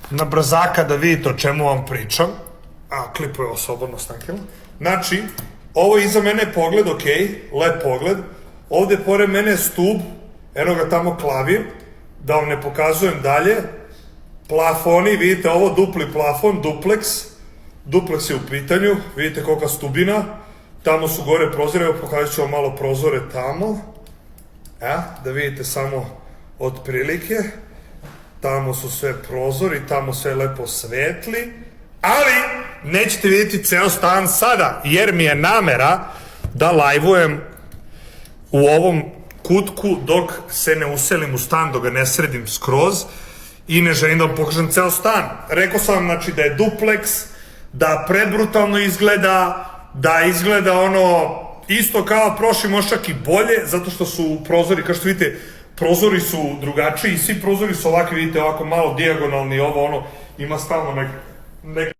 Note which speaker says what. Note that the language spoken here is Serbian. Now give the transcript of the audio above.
Speaker 1: na brzaka da vidite o čemu vam pričam. A, klipuje ovo slobodno snakilo. Znači, ovo iza mene je pogled, ok, lep pogled. Ovde pored mene je stub, eno ga tamo klavir, da vam ne pokazujem dalje. Plafoni, vidite ovo, dupli plafon, dupleks je u pitanju, vidite kolika stubina, tamo su gore prozore, evo pokazat ću vam malo prozore tamo, da vidite samo otprilike, tamo su sve prozori, tamo sve lepo svetli, ali nećete vidjeti ceo stan sada, jer mi je namera da lajvujem u ovom kutku dok se ne uselim u stan, dok ga ne sredim skroz i ne želim da vam pokažem ceo stan. Rekao sam vam, znači, da je dupleks, da prebrutalno izgleda, da izgleda ono isto kao prošli, možda čak i bolje, zato što su prozori, kao što vidite, prozori su drugačiji, svi prozori su ovakvi, vidite, ovako malo dijagonalni, ovo ono, ima stalno neke